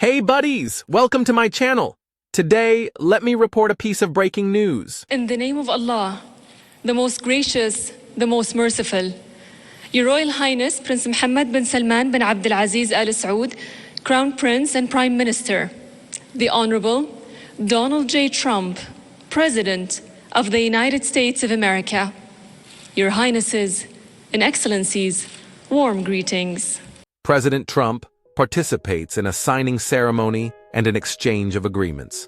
Hey buddies, welcome to my channel. Today, let me report a piece of breaking news. In the name of Allah, the most gracious, the most merciful, Your Royal Highness Prince Mohammed bin Salman bin Abdul Aziz Al Saud, Crown Prince and Prime Minister, the Honorable Donald J. Trump, President of the United States of America. Your Highnesses and Excellencies, warm greetings. President Trump participates in a signing ceremony and an exchange of agreements.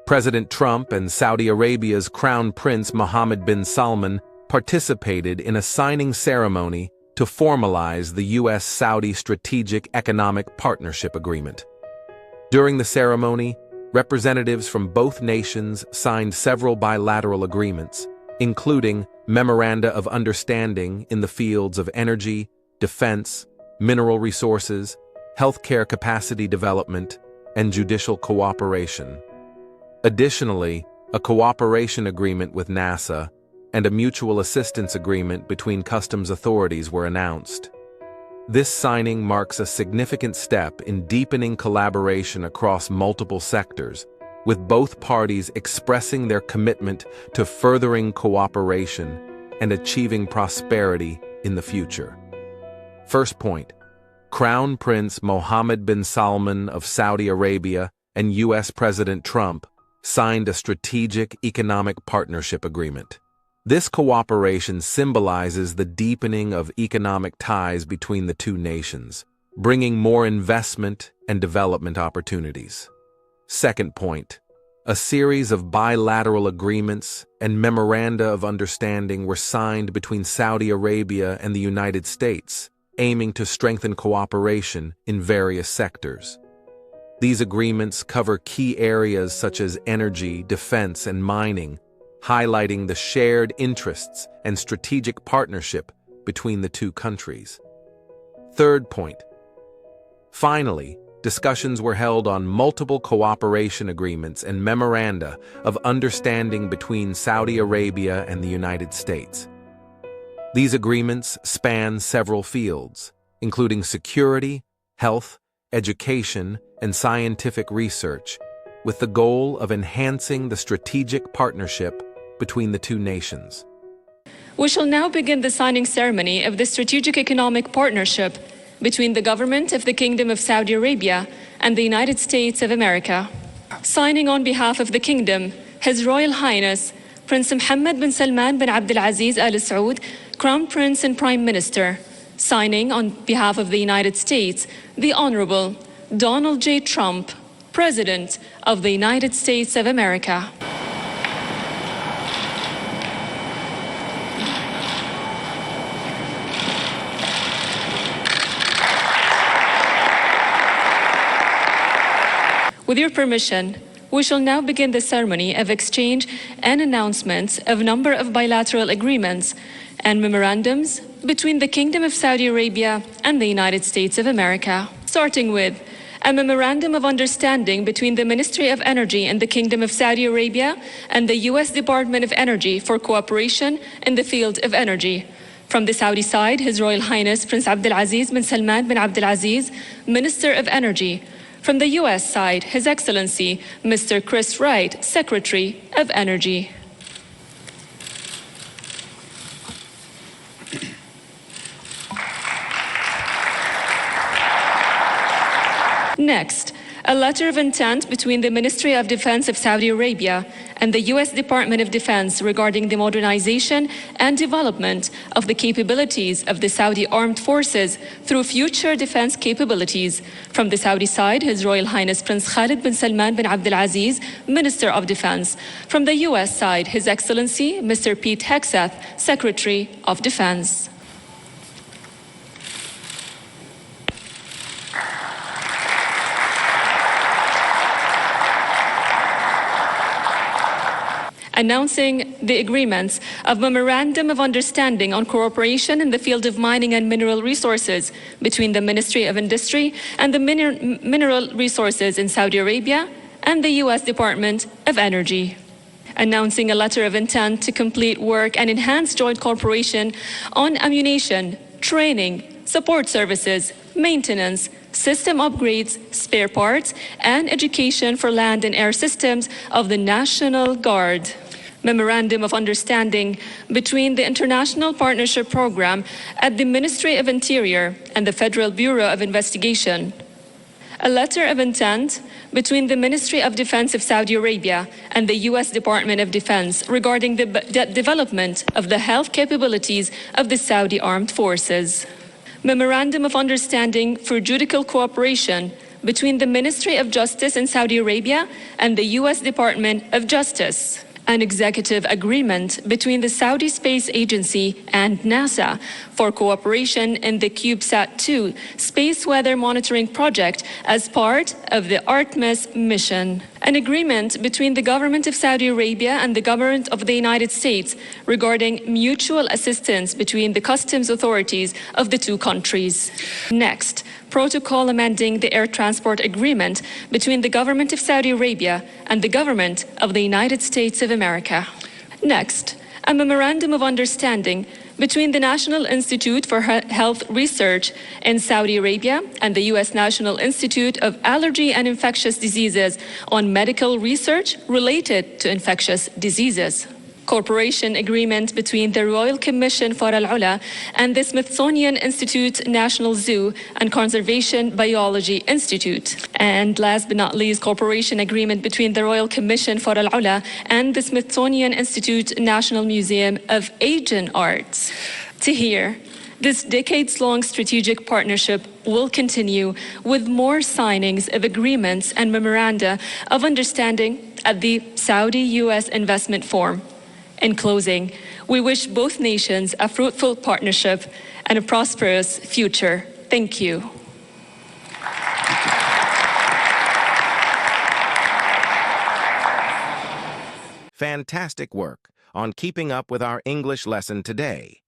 President Trump and Saudi Arabia's Crown Prince Mohammed bin Salman participated in a signing ceremony to formalize the U.S.-Saudi Strategic Economic Partnership Agreement. During the ceremony, representatives from both nations signed several bilateral agreements, including memoranda of understanding in the fields of energy, defense, mineral resources, healthcare capacity development, and judicial cooperation. Additionally, a cooperation agreement with NASA and a mutual assistance agreement between customs authorities were announced. This signing marks a significant step in deepening collaboration across multiple sectors, with both parties expressing their commitment to furthering cooperation and achieving prosperity in the future. First point, Crown Prince Mohammed bin Salman of Saudi Arabia and U.S. President Trump signed a strategic economic partnership agreement. This cooperation symbolizes the deepening of economic ties between the two nations, bringing more investment and development opportunities. Second point, a series of bilateral agreements and memoranda of understanding were signed between Saudi Arabia and the United States, aiming to strengthen cooperation in various sectors. These agreements cover key areas such as energy, defense, and mining, highlighting the shared interests and strategic partnership between the two countries. Third point. Finally, discussions were held on multiple cooperation agreements and memoranda of understanding between Saudi Arabia and the United States. These agreements span several fields, including security, health, education, and scientific research, with the goal of enhancing the strategic partnership between the two nations. We shall now begin the signing ceremony of the Strategic Economic Partnership between the government of the Kingdom of Saudi Arabia and the United States of America. Signing on behalf of the Kingdom, His Royal Highness Prince Mohammed bin Salman bin Abdul Aziz Al Saud, Crown Prince and Prime Minister. Signing on behalf of the United States, the Honorable Donald J. Trump, President of the United States of America. With your permission, we shall now begin the ceremony of exchange and announcements of a number of bilateral agreements and memorandums between the Kingdom of Saudi Arabia and the United States of America. Starting with a memorandum of understanding between the Ministry of Energy in the Kingdom of Saudi Arabia and the U.S. Department of Energy for cooperation in the field of energy. From the Saudi side, His Royal Highness Prince Abdul Aziz bin Salman bin Abdul Aziz, Minister of Energy. From the U.S. side, His Excellency Mr. Chris Wright, Secretary of Energy. Next, a letter of intent between the Ministry of Defense of Saudi Arabia and the U.S. Department of Defense regarding the modernization and development of the capabilities of the Saudi Armed Forces through future defense capabilities. From the Saudi side, His Royal Highness Prince Khalid bin Salman bin Abdul Aziz, Minister of Defense. From the U.S. side, His Excellency Mr. Pete Hegseth, Secretary of Defense. Announcing the agreements of Memorandum of Understanding on Cooperation in the Field of Mining and Mineral Resources between the Ministry of Industry and the Mineral Resources in Saudi Arabia and the U.S. Department of Energy. Announcing a letter of intent to complete work and enhance joint cooperation on ammunition, training, support services, maintenance, system upgrades, spare parts, and education for land and air systems of the National Guard. Memorandum of Understanding between the International Partnership Program at the Ministry of Interior and the Federal Bureau of Investigation. A letter of intent between the Ministry of Defense of Saudi Arabia and the U.S. Department of Defense regarding the development of the health capabilities of the Saudi Armed Forces. Memorandum of Understanding for Judicial Cooperation between the Ministry of Justice in Saudi Arabia and the U.S. Department of Justice. An executive agreement between the Saudi Space Agency and NASA for cooperation in the CubeSat-2 space weather monitoring project as part of the Artemis mission. An agreement between the government of Saudi Arabia and the government of the United States regarding mutual assistance between the customs authorities of the two countries. Next, protocol amending the air transport agreement between the government of Saudi Arabia and the government of the United States of America. Next, a memorandum of understanding between the National Institute for Health Research in Saudi Arabia and the U.S. National Institute of Allergy and Infectious Diseases on medical research related to infectious diseases. Cooperation agreement between the Royal Commission for Al-Ula and the Smithsonian Institute National Zoo and Conservation Biology Institute. And last but not least, cooperation agreement between the Royal Commission for Al-Ula and the Smithsonian Institute National Museum of Asian Arts. To hear, this decades-long strategic partnership will continue with more signings of agreements and memoranda of understanding at the Saudi-U.S. Investment Forum. In closing, we wish both nations a fruitful partnership and a prosperous future. Thank you. Fantastic work on keeping up with our English lesson today.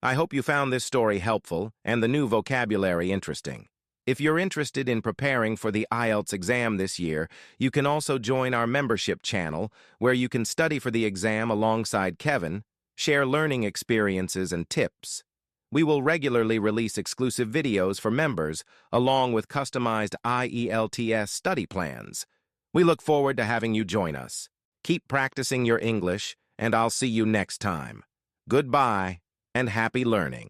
I hope you found this story helpful and the new vocabulary interesting. If you're interested in preparing for the IELTS exam this year, you can also join our membership channel, where you can study for the exam alongside Kevin, share learning experiences and tips. We will regularly release exclusive videos for members, along with customized IELTS study plans. We look forward to having you join us. Keep practicing your English, and I'll see you next time. Goodbye, and happy learning.